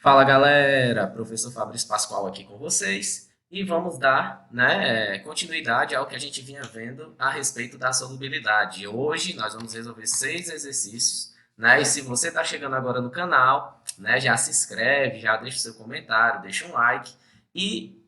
Fala galera, professor Fabrício Pascoal aqui com vocês e vamos dar, continuidade ao que a gente vinha vendo a respeito da solubilidade. Hoje nós vamos resolver 6 exercícios, né? E se você está chegando agora no canal, né, já se inscreve, já deixa o seu comentário, deixa um like e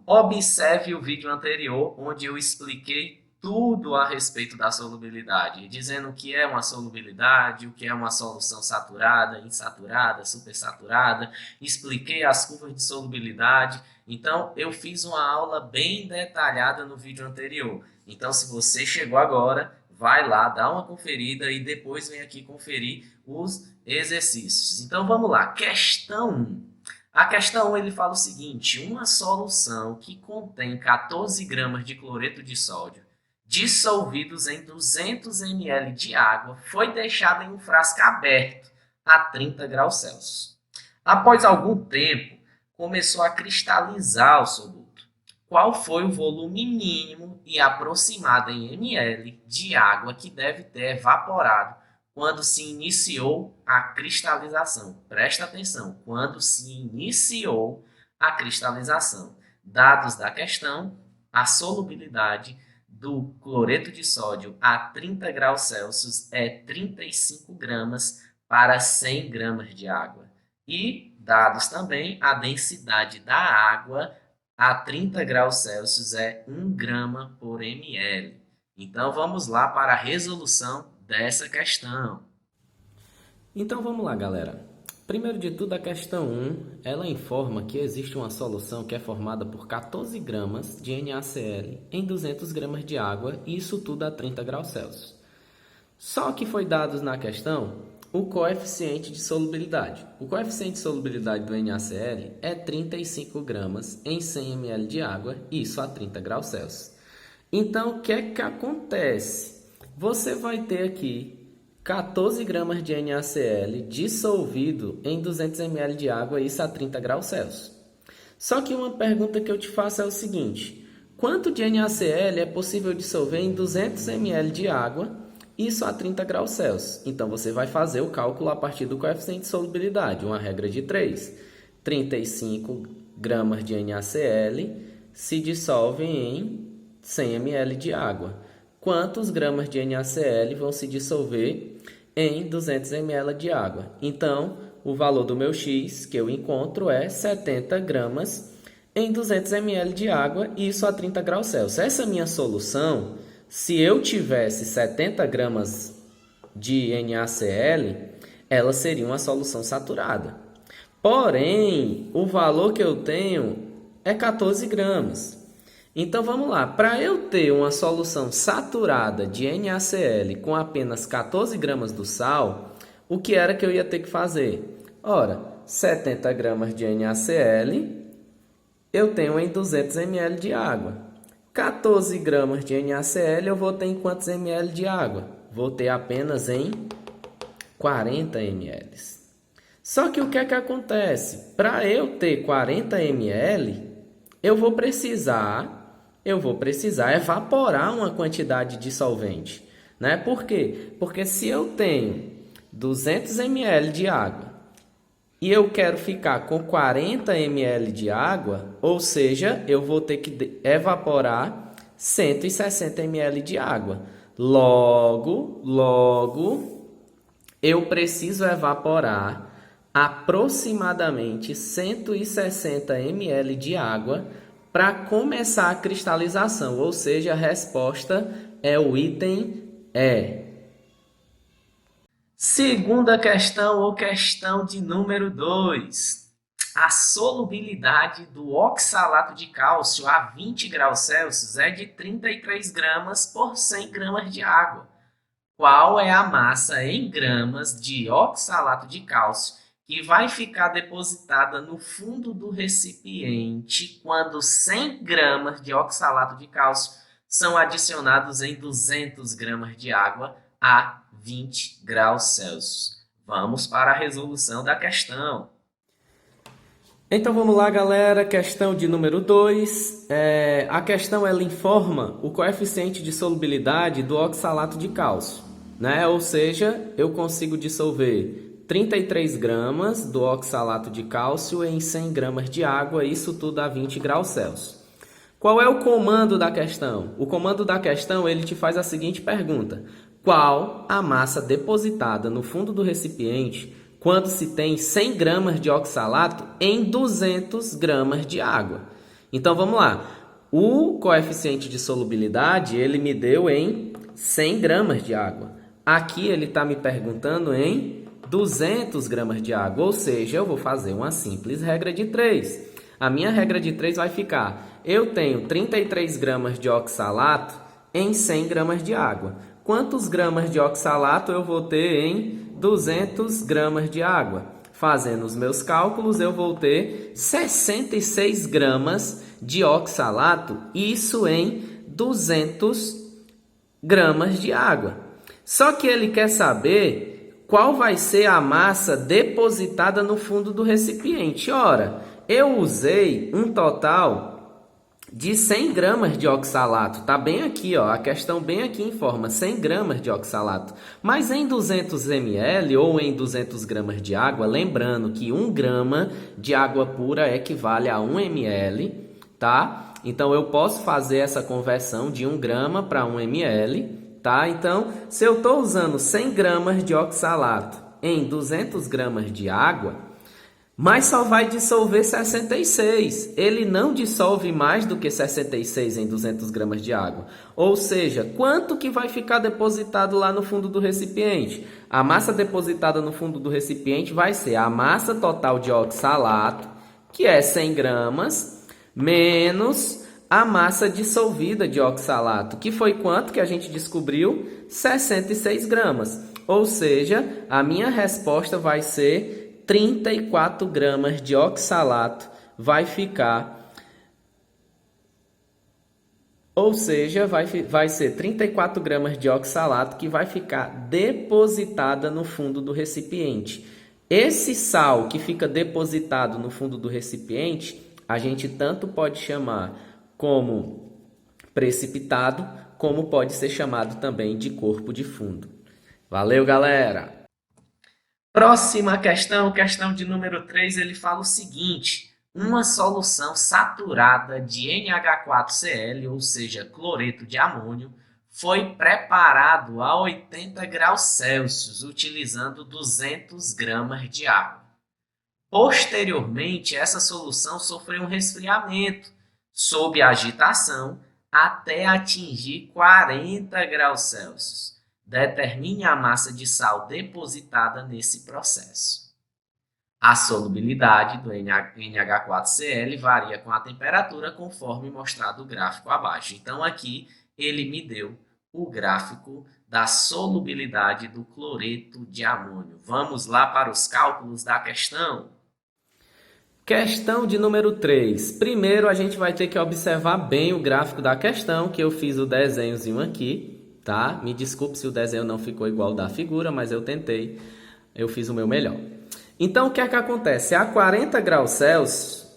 observe o vídeo anterior, onde eu expliquei tudo a respeito da solubilidade, dizendo o que é uma solubilidade, o que é uma solução saturada, insaturada, supersaturada, expliquei as curvas de solubilidade. Então, eu fiz uma aula bem detalhada no vídeo anterior. Então, se você chegou agora, vai lá, dá uma conferida e depois vem aqui conferir os exercícios. Então, vamos lá. Questão 1. A questão 1 ele fala o seguinte: uma solução que contém 14 gramas de cloreto de sódio dissolvidos em 200 ml de água foi deixada em um frasco aberto a 30 graus Celsius. Após algum tempo, começou a cristalizar o soluto. Qual foi o volume mínimo e aproximado em ml de água que deve ter evaporado quando se iniciou a cristalização? Presta atenção, quando se iniciou a cristalização. Dados da questão: a solubilidade do cloreto de sódio a 30 graus Celsius é 35 gramas para 100 gramas de água. E dados também: a densidade da água a 30 graus Celsius é 1 grama por ml. Então vamos lá para a resolução dessa questão. Então vamos lá, galera. Primeiro de tudo, a questão 1, ela informa que existe uma solução que é formada por 14 gramas de NaCl em 200 gramas de água, e isso tudo a 30 graus Celsius. Só que foi dado na questão o coeficiente de solubilidade. O coeficiente de solubilidade do NaCl é 35 gramas em 100 ml de água, isso a 30 graus Celsius. Então, o que é que acontece? Você vai ter aqui 14 gramas de NaCl dissolvido em 200 ml de água, isso a 30 graus Celsius. Só que uma pergunta que eu te faço é o seguinte: quanto de NaCl é possível dissolver em 200 ml de água, isso a 30 graus Celsius? Então, você vai fazer o cálculo a partir do coeficiente de solubilidade, uma regra de 3. 35 gramas de NaCl se dissolvem em 100 ml de água. Quantos gramas de NaCl vão se dissolver em 200 ml de água? Então, o valor do meu X que eu encontro é 70 gramas em 200 ml de água, isso a 30 graus Celsius. Essa minha solução, se eu tivesse 70 gramas de NaCl, ela seria uma solução saturada. Porém, o valor que eu tenho é 14 gramas. Então vamos lá, para eu ter uma solução saturada de NaCl com apenas 14 gramas do sal, o que era que eu ia ter que fazer? Ora, 70 gramas de NaCl eu tenho em 200 ml de água. 14 gramas de NaCl eu vou ter em quantos ml de água? Vou ter apenas em 40 ml. Só que o que é que acontece? Para eu ter 40 ml, eu vou precisar evaporar uma quantidade de solvente, né? Por quê? Porque se eu tenho 200 ml de água e eu quero ficar com 40 ml de água, ou seja, eu vou ter que evaporar 160 ml de água. Logo, eu preciso evaporar aproximadamente 160 ml de água para começar a cristalização, ou seja, a resposta é o item E. Segunda questão, ou questão de número 2. A solubilidade do oxalato de cálcio a 20 graus Celsius é de 33 gramas por 100 gramas de água. Qual é a massa em gramas de oxalato de cálcio que vai ficar depositada no fundo do recipiente quando 100 gramas de oxalato de cálcio são adicionados em 200 gramas de água a 20 graus Celsius? Vamos para a resolução da questão. Então vamos lá, galera, questão de número 2. A questão ela informa o coeficiente de solubilidade do oxalato de cálcio, né? Ou seja, eu consigo dissolver 33 gramas do oxalato de cálcio em 100 gramas de água, isso tudo a 20 graus Celsius. Qual é o comando da questão? O comando da questão, ele te faz a seguinte pergunta: qual a massa depositada no fundo do recipiente quando se tem 100 gramas de oxalato em 200 gramas de água? Então, vamos lá. O coeficiente de solubilidade, ele me deu em 100 gramas de água. Aqui ele está me perguntando em 200 gramas de água, ou seja, eu vou fazer uma simples regra de 3. A minha regra de 3 vai ficar: eu tenho 33 gramas de oxalato em 100 gramas de água. Quantos gramas de oxalato eu vou ter em 200 gramas de água? Fazendo os meus cálculos, eu vou ter 66 gramas de oxalato, isso em 200 gramas de água. Só que ele quer saber qual vai ser a massa depositada no fundo do recipiente. Ora, eu usei um total de 100 gramas de oxalato. Tá bem aqui, ó, a questão bem aqui informa 100 gramas de oxalato. Mas em 200 ml ou em 200 gramas de água, lembrando que 1 grama de água pura equivale a 1 ml, tá? Então, eu posso fazer essa conversão de 1 grama para 1 ml. Tá? Então, se eu estou usando 100 gramas de oxalato em 200 gramas de água, mas só vai dissolver 66. Ele não dissolve mais do que 66 em 200 gramas de água. Ou seja, quanto que vai ficar depositado lá no fundo do recipiente? A massa depositada no fundo do recipiente vai ser a massa total de oxalato, que é 100 gramas, menos a massa dissolvida de oxalato, que foi quanto que a gente descobriu? 66 gramas. Ou seja, a minha resposta vai ser 34 gramas de oxalato vai ficar. Ou seja, vai ser 34 gramas de oxalato que vai ficar depositada no fundo do recipiente. Esse sal que fica depositado no fundo do recipiente, a gente tanto pode chamar como precipitado, como pode ser chamado também de corpo de fundo. Valeu, galera! Próxima questão, questão de número 3, ele fala o seguinte: uma solução saturada de NH4Cl, ou seja, cloreto de amônio, foi preparado a 80 graus Celsius, utilizando 200 gramas de água. Posteriormente, essa solução sofreu um resfriamento sob agitação até atingir 40 graus Celsius. Determine a massa de sal depositada nesse processo. A solubilidade do NH4Cl varia com a temperatura, conforme mostrado no gráfico abaixo. Então, aqui ele me deu o gráfico da solubilidade do cloreto de amônio. Vamos lá para os cálculos da questão. Questão de número 3. Primeiro, a gente vai ter que observar bem o gráfico da questão, que eu fiz o desenhozinho aqui, tá? Me desculpe se o desenho não ficou igual da figura, mas eu tentei, eu fiz o meu melhor. Então, o que é que acontece? A 40 graus Celsius,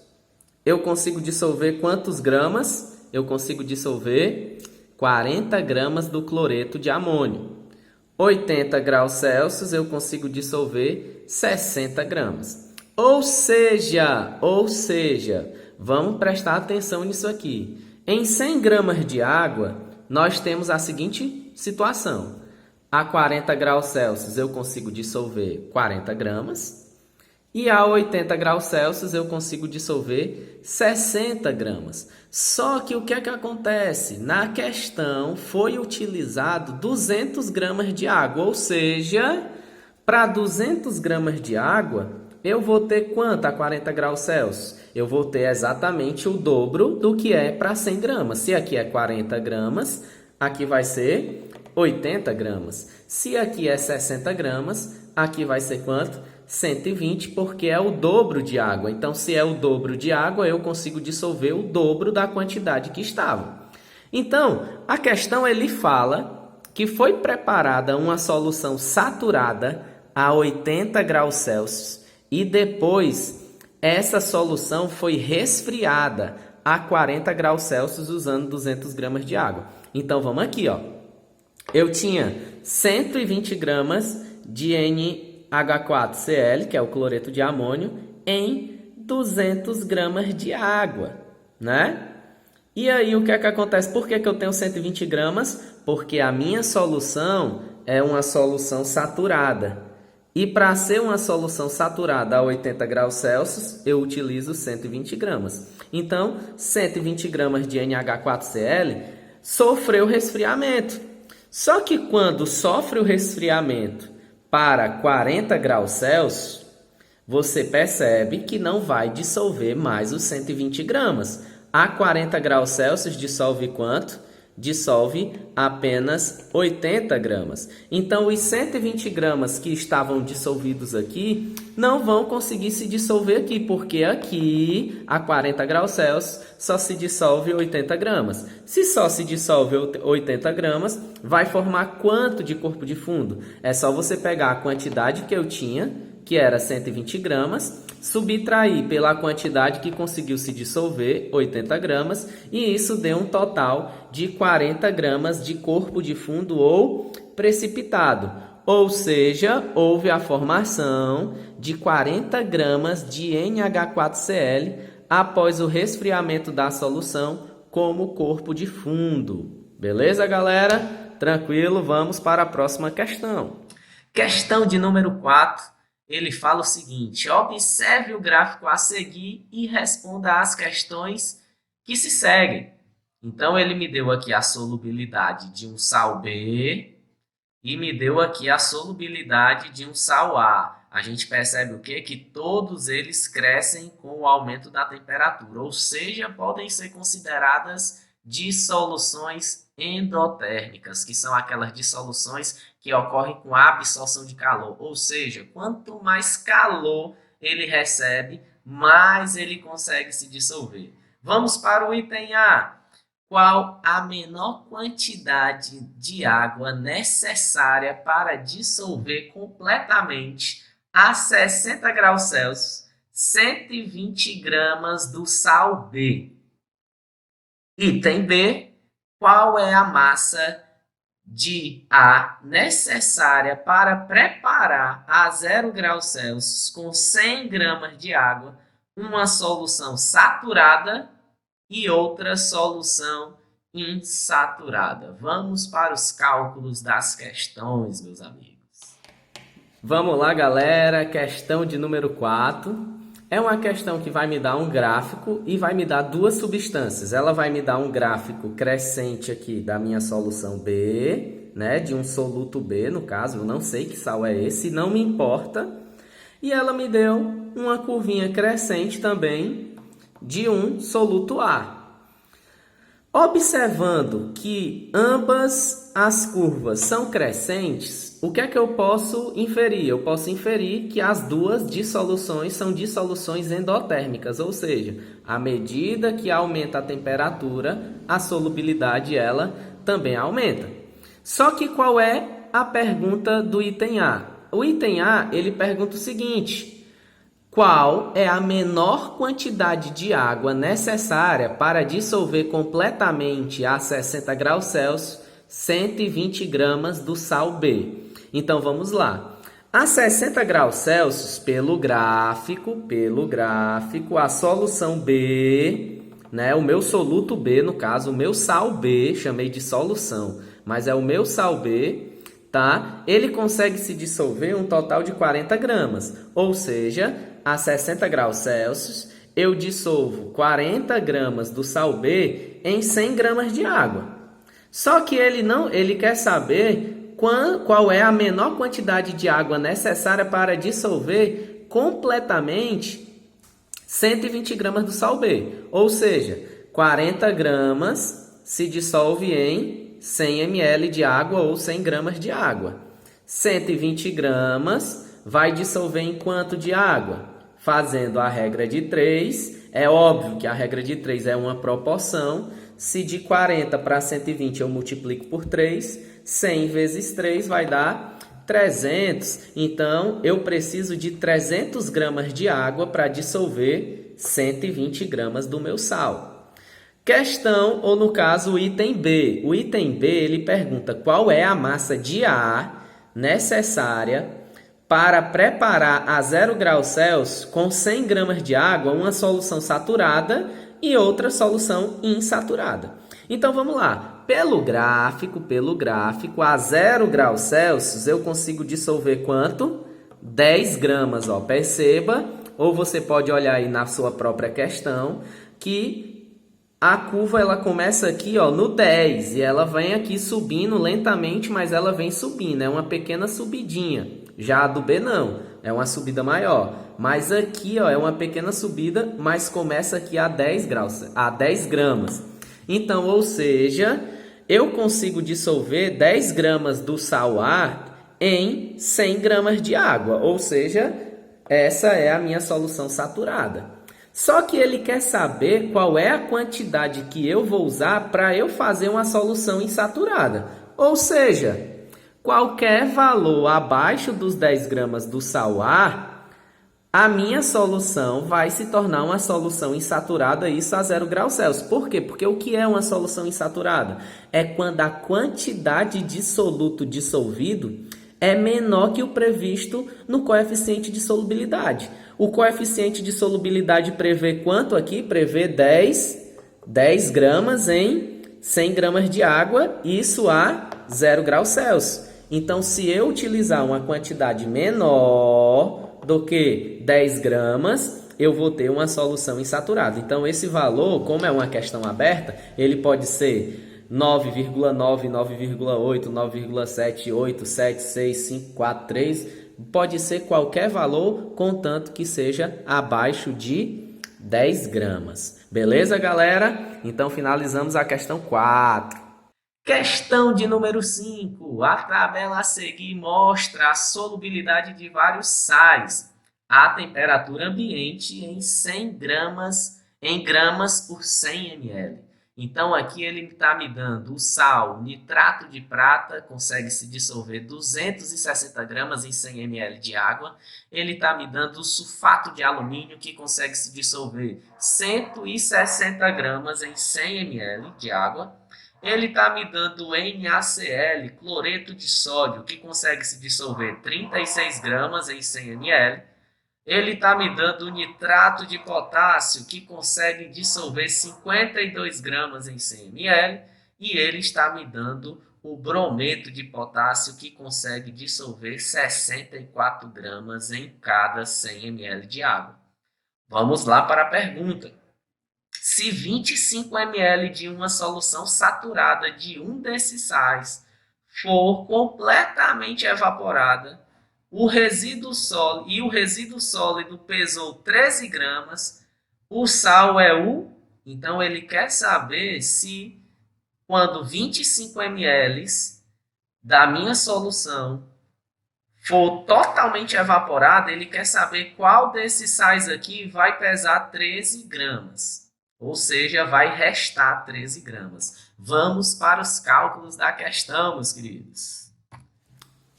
eu consigo dissolver quantos gramas? Eu consigo dissolver 40 gramas do cloreto de amônio. 80 graus Celsius, eu consigo dissolver 60 gramas. Ou seja, vamos prestar atenção nisso aqui. Em 100 gramas de água, nós temos a seguinte situação. A 40 graus Celsius eu consigo dissolver 40 gramas. E a 80 graus Celsius eu consigo dissolver 60 gramas. Só que o que é que acontece? Na questão foi utilizado 200 gramas de água. Ou seja, para 200 gramas de água, eu vou ter quanto a 40 graus Celsius? Eu vou ter exatamente o dobro do que é para 100 gramas. Se aqui é 40 gramas, aqui vai ser 80 gramas. Se aqui é 60 gramas, aqui vai ser quanto? 120, porque é o dobro de água. Então, se é o dobro de água, eu consigo dissolver o dobro da quantidade que estava. Então, a questão ele fala que foi preparada uma solução saturada a 80 graus Celsius e depois essa solução foi resfriada a 40 graus Celsius usando 200 gramas de água. Então, vamos aqui, ó. Eu tinha 120 gramas de H4Cl, que é o cloreto de amônio, em 200 gramas de água, né? E aí, o que é que acontece? Por que que eu tenho 120 gramas? Porque a minha solução é uma solução saturada. E para ser uma solução saturada a 80 graus Celsius, eu utilizo 120 gramas. Então, 120 gramas de NH4Cl sofreu resfriamento. Só que quando sofre o resfriamento para 40 graus Celsius, você percebe que não vai dissolver mais os 120 gramas. A 40 graus Celsius dissolve quanto? Dissolve apenas 80 gramas. Então, os 120 gramas que estavam dissolvidos aqui não vão conseguir se dissolver aqui, porque aqui, a 40 graus Celsius, só se dissolve 80 gramas. Se só se dissolve 80 gramas, vai formar quanto de corpo de fundo? É só você pegar a quantidade que eu tinha, que era 120 gramas, subtrair pela quantidade que conseguiu se dissolver, 80 gramas, e isso deu um total de 40 gramas de corpo de fundo ou precipitado. Ou seja, houve a formação de 40 gramas de NH4Cl após o resfriamento da solução como corpo de fundo. Beleza, galera? Tranquilo, vamos para a próxima questão. Questão de número 4. Ele fala o seguinte: observe o gráfico a seguir e responda às questões que se seguem. Então, ele me deu aqui a solubilidade de um sal B e me deu aqui a solubilidade de um sal A. A gente percebe o quê? Que todos eles crescem com o aumento da temperatura, ou seja, podem ser consideradas dissoluções endotérmicas, que são aquelas dissoluções que ocorrem com a absorção de calor, ou seja, quanto mais calor ele recebe, mais ele consegue se dissolver. Vamos para o item A. Qual a menor quantidade de água necessária para dissolver completamente a 60 graus Celsius 120 gramas do sal B? Item B. Qual é a massa de A necessária para preparar a 0 graus Celsius com 100 gramas de água uma solução saturada e outra solução insaturada? Vamos para os cálculos das questões, meus amigos. Vamos lá, galera. Questão de número 4. É uma questão que vai me dar um gráfico e vai me dar duas substâncias. Ela vai me dar um gráfico crescente aqui da minha solução B, né, de um soluto B, no caso, eu não sei que sal é esse, não me importa. E ela me deu uma curvinha crescente também de um soluto A. Observando que ambas as curvas são crescentes, o que é que eu posso inferir? Eu posso inferir que as duas dissoluções são dissoluções endotérmicas, ou seja, à medida que aumenta a temperatura, a solubilidade ela também aumenta. Só que qual é a pergunta do item A? O item A, ele pergunta o seguinte: qual é a menor quantidade de água necessária para dissolver completamente a 60 graus Celsius 120 gramas do sal B? Então, vamos lá. A 60 graus Celsius, pelo gráfico, a solução B, né, o meu soluto B, no caso, o meu sal B, chamei de solução, mas é o meu sal B, tá? Ele consegue se dissolver um total de 40 gramas, ou seja, a 60 graus Celsius, eu dissolvo 40 gramas do sal B em 100 gramas de água. Só que ele quer saber qual é a menor quantidade de água necessária para dissolver completamente 120 gramas do sal B. Ou seja, 40 gramas se dissolve em 100 ml de água ou 100 gramas de água. 120 gramas vai dissolver em quanto de água? Fazendo a regra de 3, é óbvio que a regra de 3 é uma proporção. Se de 40 para 120 eu multiplico por 3, 100 vezes 3 vai dar 300. Então, eu preciso de 300 gramas de água para dissolver 120 gramas do meu sal. Questão, ou no caso, o item B. O item B, ele pergunta qual é a massa de A necessária para preparar a 0 graus Celsius com 100 gramas de água, uma solução saturada e outra solução insaturada. Então vamos lá. Pelo gráfico, a 0 graus Celsius eu consigo dissolver quanto? 10 gramas, ó. Perceba, ou você pode olhar aí na sua própria questão, que a curva ela começa aqui, ó, no 10 e ela vem aqui subindo lentamente, mas ela vem subindo, é uma pequena subidinha. Já a do B não, é uma subida maior. Mas aqui, ó, é uma pequena subida, mas começa aqui a 10 gramas. Então, ou seja, eu consigo dissolver 10 gramas do sal-ar em 100 gramas de água. Ou seja, essa é a minha solução saturada. Só que ele quer saber qual é a quantidade que eu vou usar para eu fazer uma solução insaturada. Ou seja, qualquer valor abaixo dos 10 gramas do sal-ar, a minha solução vai se tornar uma solução insaturada, isso a 0 graus Celsius. Por quê? Porque o que é uma solução insaturada? É quando a quantidade de soluto dissolvido é menor que o previsto no coeficiente de solubilidade. O coeficiente de solubilidade prevê quanto aqui? Prevê 10 gramas em 100 gramas de água, isso a 0 graus Celsius. Então, se eu utilizar uma quantidade menor do que 10 gramas, eu vou ter uma solução insaturada. Então, esse valor, como é uma questão aberta, ele pode ser 9,9, 9,8, 9,7, 8, 7, 6, 5, 4, 3. Pode ser qualquer valor, contanto que seja abaixo de 10 gramas. Beleza, galera? Então, finalizamos a questão 4. Questão de número 5. A tabela a seguir mostra a solubilidade de vários sais à temperatura ambiente em 100 gramas, em gramas por 100 ml. Então, aqui ele está me dando o sal nitrato de prata, consegue se dissolver 260 gramas em 100 ml de água. Ele está me dando o sulfato de alumínio, que consegue se dissolver 160 gramas em 100 ml de água. Ele está me dando o NaCl, cloreto de sódio, que consegue se dissolver 36 gramas em 100 ml. Ele está me dando o nitrato de potássio, que consegue dissolver 52 gramas em 100 ml. E ele está me dando o brometo de potássio, que consegue dissolver 64 gramas em cada 100 ml de água. Vamos lá para a pergunta. Se 25 ml de uma solução saturada de um desses sais for completamente evaporada, o resíduo sólido pesou 13 gramas, o sal é o... Então, ele quer saber se, quando 25 ml da minha solução for totalmente evaporada, ele quer saber qual desses sais aqui vai pesar 13 gramas. Ou seja, vai restar 13 gramas. Vamos para os cálculos da questão, meus queridos.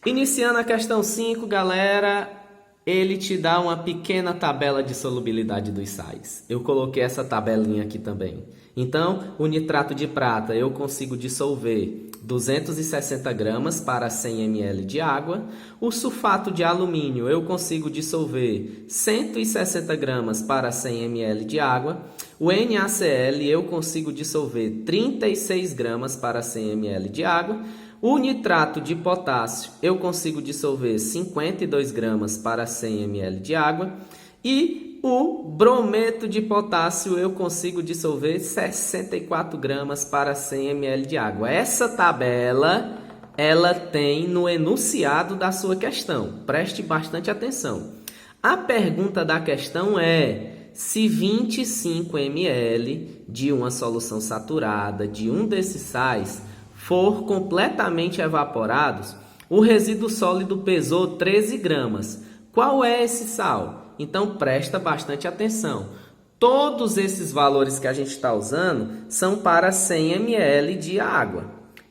Iniciando a questão 5, galera, ele te dá uma pequena tabela de solubilidade dos sais. Eu coloquei essa tabelinha aqui também. Então, o nitrato de prata eu consigo dissolver 260 gramas para 100 ml de água. O sulfato de alumínio eu consigo dissolver 160 gramas para 100 ml de água. O NaCl eu consigo dissolver 36 gramas para 100 ml de água. O nitrato de potássio eu consigo dissolver 52 gramas para 100 ml de água. E o brometo de potássio eu consigo dissolver 64 gramas para 100 ml de água. Essa tabela ela tem no enunciado da sua questão. Preste bastante atenção. A pergunta da questão é: se 25 ml de uma solução saturada de um desses sais for completamente evaporados, o resíduo sólido pesou 13 gramas. Qual é esse sal? Então, presta bastante atenção. Todos esses valores que a gente está usando são para 100 ml de água.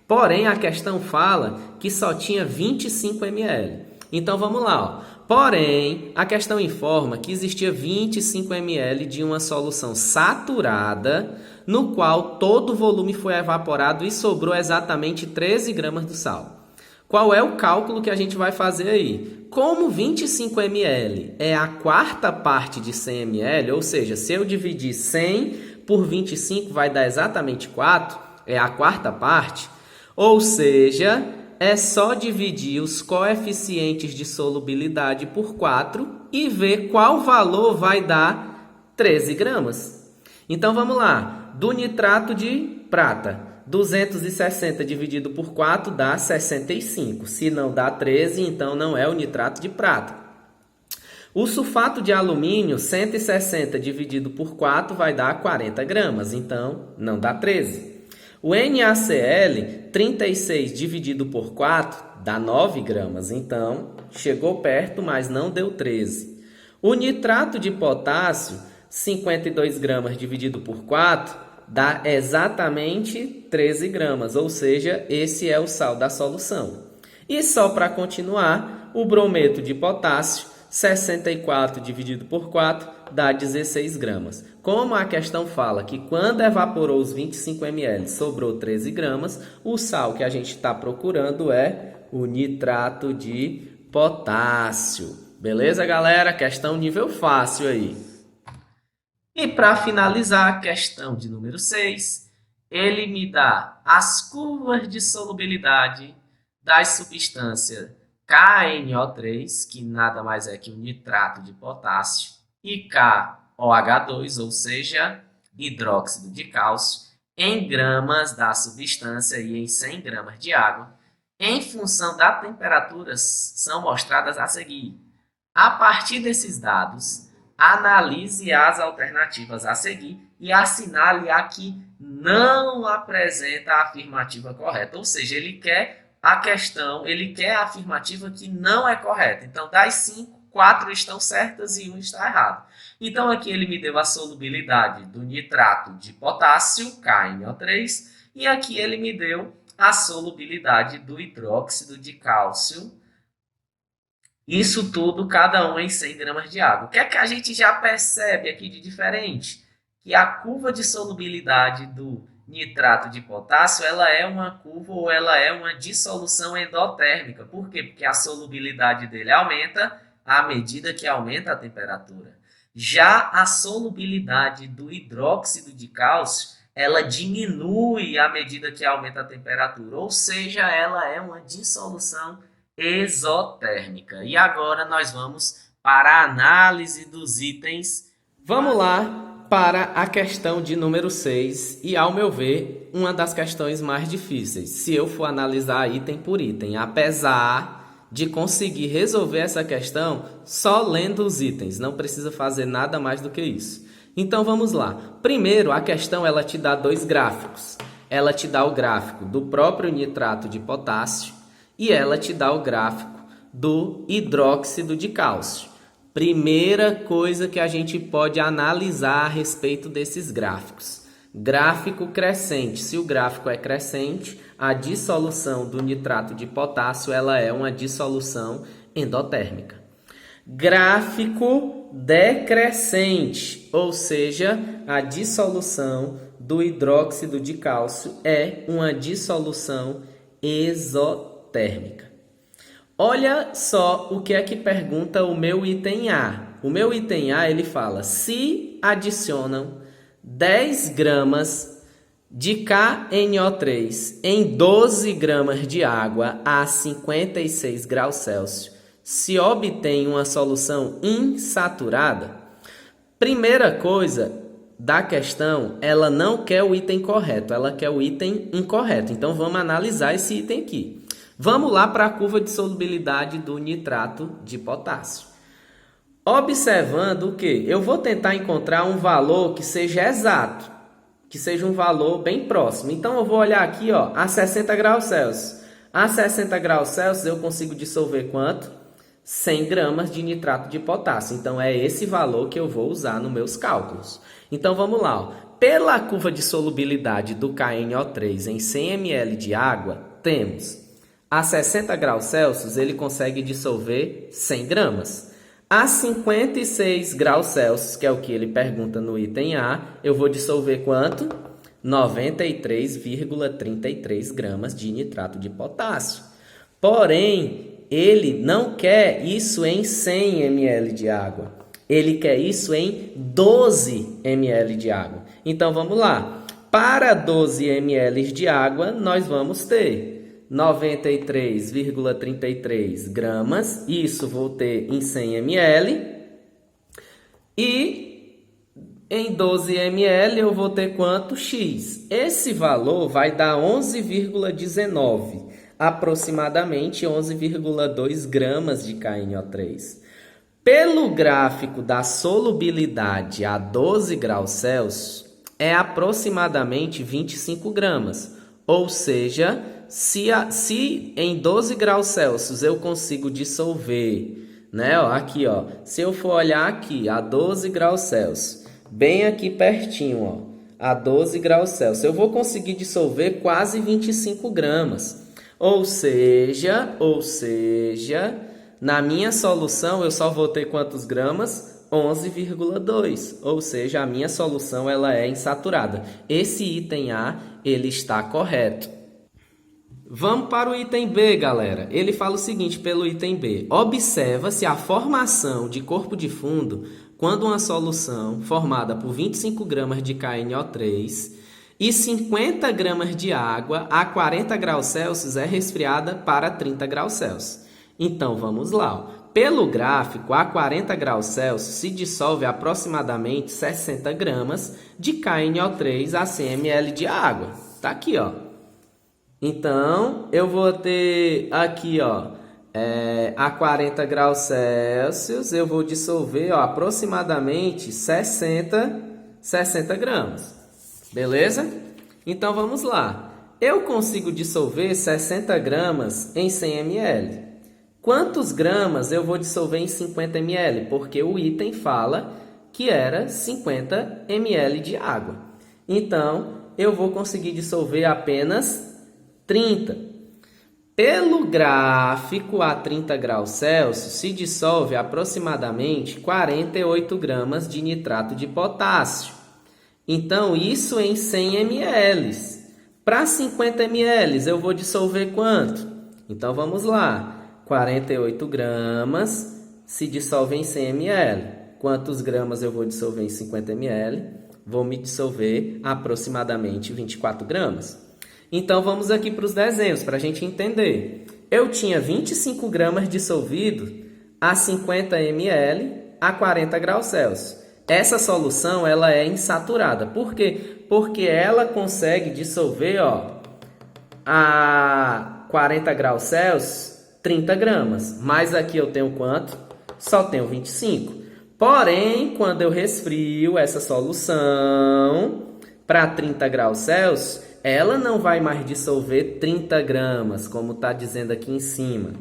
Porém, a questão fala que só tinha 25 ml. Então, vamos lá. Porém, a questão informa que existia 25 ml de uma solução saturada, no qual todo o volume foi evaporado e sobrou exatamente 13 gramas do sal. Qual é o cálculo que a gente vai fazer aí? como 25 ml é a quarta parte de 100 ml, ou seja, se eu dividir 100 por 25 vai dar exatamente 4, é a quarta parte, ou seja, é só dividir os coeficientes de solubilidade por 4 e ver qual valor vai dar 13 gramas. Então vamos lá, do nitrato de prata, 260 dividido por 4 dá 65. Se não dá 13, então não é o nitrato de prata. O sulfato de alumínio, 160 dividido por 4 vai dar 40 gramas, então não dá 13. O NaCl, 36 dividido por 4 dá 9 gramas, então chegou perto, mas não deu 13. O nitrato de potássio, 52 gramas dividido por 4 dá exatamente 13 gramas, ou seja, esse é o sal da solução. E só para continuar, o brometo de potássio, 64 dividido por 4 dá 16 gramas. Como a questão fala que quando evaporou os 25 ml sobrou 13 gramas, o sal que a gente está procurando é o nitrato de potássio. Beleza, galera? Questão nível fácil aí. E para finalizar a questão de número 6, ele me dá as curvas de solubilidade das substâncias KNO3, que nada mais é que o nitrato de potássio, e KOH2, ou seja, hidróxido de cálcio, em gramas da substância e em 100 gramas de água, em função da temperatura, são mostradas a seguir. A partir desses dados, analise as alternativas a seguir e assinale a que não apresenta a afirmativa correta. Ou seja, ele quer a afirmativa que não é correta. Então, das 5, 4 estão certas e 1 está errado. Então, aqui ele me deu a solubilidade do nitrato de potássio, KNO3, e aqui ele me deu a solubilidade do hidróxido de cálcio. Isso tudo, cada um em 100 gramas de água. O que é que a gente já percebe aqui de diferente? Que a curva de solubilidade do nitrato de potássio, ela é uma curva ou ela é uma dissolução endotérmica. Por quê? Porque a solubilidade dele aumenta à medida que aumenta a temperatura. Já a solubilidade do hidróxido de cálcio, ela diminui à medida que aumenta a temperatura, ou seja, ela é uma dissolução exotérmica. E agora nós vamos para a análise dos itens. Vamos lá para a questão de número 6 e, ao meu ver, uma das questões mais difíceis, se eu for analisar item por item, apesar de conseguir resolver essa questão só lendo os itens, não precisa fazer nada mais do que isso. Então vamos lá. Primeiro, a questão ela te dá dois gráficos. Ela te dá o gráfico do próprio nitrato de potássio e ela te dá o gráfico do hidróxido de cálcio. Primeira coisa que a gente pode analisar a respeito desses gráficos. Gráfico crescente. Se o gráfico é crescente, a dissolução do nitrato de potássio ela é uma dissolução endotérmica. Gráfico decrescente, ou seja, a dissolução do hidróxido de cálcio é uma dissolução exotérmica. Olha só o que é que pergunta o meu item A. O meu item A, ele fala, se adicionam 10 gramas de KNO3 em 12 gramas de água a 56 graus Celsius, se obtém uma solução insaturada? Primeira coisa da questão, ela não quer o item correto, ela quer o item incorreto. Então, vamos analisar esse item aqui. Vamos lá para a curva de solubilidade do nitrato de potássio. Observando o que? Eu vou tentar encontrar um valor que seja exato, que seja um valor bem próximo. Então, eu vou olhar aqui, ó, a 60 graus Celsius. A 60 graus Celsius eu consigo dissolver quanto? 100 gramas de nitrato de potássio. Então, é esse valor que eu vou usar nos meus cálculos. Então, vamos lá. Ó. Pela curva de solubilidade do KNO3 em 100 ml de água, temos a 60 graus Celsius, ele consegue dissolver 100 gramas. A 56 graus Celsius, que é o que ele pergunta no item A, eu vou dissolver quanto? 93,33 gramas de nitrato de potássio. Porém, ele não quer isso em 100 ml de água. Ele quer isso em 12 ml de água. Então, vamos lá. Para 12 ml de água, nós vamos ter 93,33 gramas. Isso vou ter em 100 ml. E em 12 ml eu vou ter quanto? X. Esse valor vai dar 11,19. Aproximadamente 11,2 gramas de KNO3. Pelo gráfico da solubilidade a 12 graus Celsius, é aproximadamente 25 gramas. Ou seja, se em 12 graus Celsius eu consigo dissolver, né? Ó, aqui, ó, se eu for olhar aqui a 12 graus Celsius, bem aqui pertinho, ó, a 12 graus Celsius, eu vou conseguir dissolver quase 25 gramas. Ou seja, na minha solução eu só vou ter quantos gramas? 11,2. Ou seja, a minha solução ela é insaturada. Esse item A, ele está correto. Vamos para o item B, galera. Ele fala o seguinte pelo item B. Observa-se a formação de corpo de fundo quando uma solução formada por 25 gramas de KNO3 e 50 gramas de água a 40 graus Celsius é resfriada para 30 graus Celsius. Então, vamos lá. Pelo gráfico, a 40 graus Celsius se dissolve aproximadamente 60 gramas de KNO3 a 100 ml de água. Tá aqui, ó. Então, eu vou ter aqui, ó, a 40 graus Celsius, eu vou dissolver, ó, aproximadamente 60 gramas. Beleza? Então, vamos lá. Eu consigo dissolver 60 gramas em 100 ml. Quantos gramas eu vou dissolver em 50 ml? Porque o item fala que era 50 ml de água. Então, eu vou conseguir dissolver apenas 30. Pelo gráfico a 30 graus Celsius, se dissolve aproximadamente 48 gramas de nitrato de potássio. Então, isso em 100 ml. Para 50 ml, eu vou dissolver quanto? Então, vamos lá. 48 gramas se dissolve em 100 ml. Quantos gramas eu vou dissolver em 50 ml? Vou me dissolver aproximadamente 24 gramas. Então, vamos aqui para os desenhos, para a gente entender. Eu tinha 25 gramas dissolvido a 50 ml a 40 graus Celsius. Essa solução ela é insaturada. Por quê? Porque ela consegue dissolver, ó, a 40 graus Celsius 30 gramas. Mas aqui eu tenho quanto? Só tenho 25. Porém, quando eu resfrio essa solução para 30 graus Celsius, ela não vai mais dissolver 30 gramas, como está dizendo aqui em cima.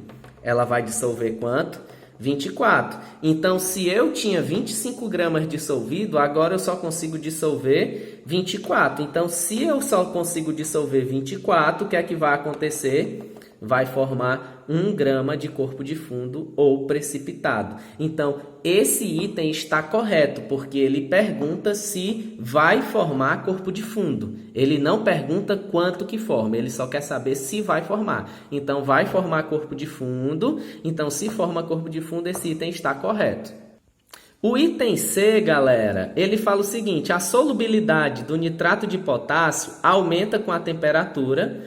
Ela vai dissolver quanto? 24. Então, se eu tinha 25 gramas dissolvido, agora eu só consigo dissolver 24. Então, se eu só consigo dissolver 24, o que é que vai acontecer? Vai formar 1 grama de corpo de fundo ou precipitado. Então, esse item está correto, porque ele pergunta se vai formar corpo de fundo. Ele não pergunta quanto que forma, ele só quer saber se vai formar. Então, vai formar corpo de fundo. Então, se forma corpo de fundo, esse item está correto. O item C, galera, ele fala o seguinte: a solubilidade do nitrato de potássio aumenta com a temperatura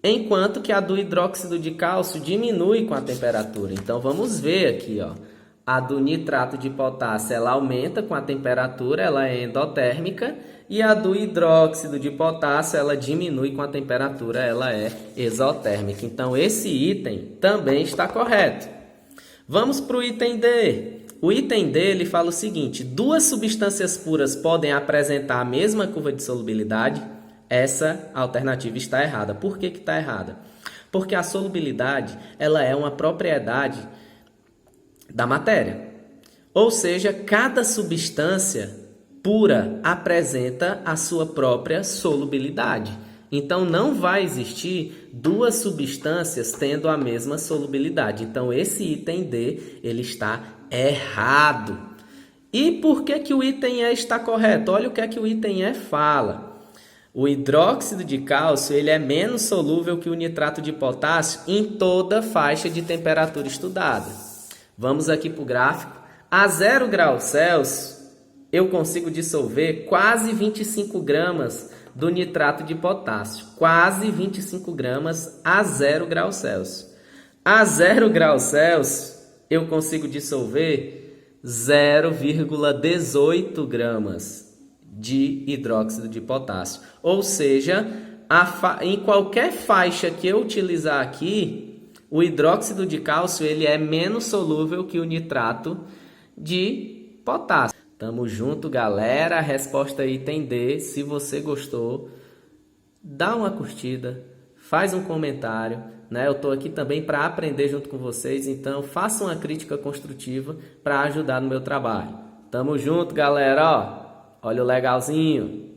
enquanto que a do hidróxido de cálcio diminui com a temperatura. Então, vamos ver aqui, ó. A do nitrato de potássio, ela aumenta com a temperatura, ela é endotérmica. E a do hidróxido de potássio, ela diminui com a temperatura, ela é exotérmica. Então, esse item também está correto. Vamos para o item D. O item D, ele fala o seguinte: duas substâncias puras podem apresentar a mesma curva de solubilidade? Essa alternativa está errada. Por que está errada? Porque a solubilidade ela é uma propriedade da matéria. Ou seja, cada substância pura apresenta a sua própria solubilidade. Então, não vai existir duas substâncias tendo a mesma solubilidade. Então, esse item D ele está errado. E por que o item E está correto? Olha o que é que o item E fala. O hidróxido de cálcio ele é menos solúvel que o nitrato de potássio em toda faixa de temperatura estudada. Vamos aqui para o gráfico. A 0 graus Celsius, eu consigo dissolver quase 25 gramas do nitrato de potássio. Quase 25 gramas a 0 graus Celsius. A 0 graus Celsius, eu consigo dissolver 0,18 gramas de hidróxido de potássio. Ou seja, em qualquer faixa que eu utilizar aqui, o hidróxido de cálcio ele é menos solúvel que o nitrato de potássio. Tamo junto, galera. A resposta aí tem D. Se você gostou, dá uma curtida, faz um comentário, né? Eu tô aqui também para aprender junto com vocês, então faça uma crítica construtiva para ajudar no meu trabalho. Tamo junto, galera, ó. Olha o legalzinho.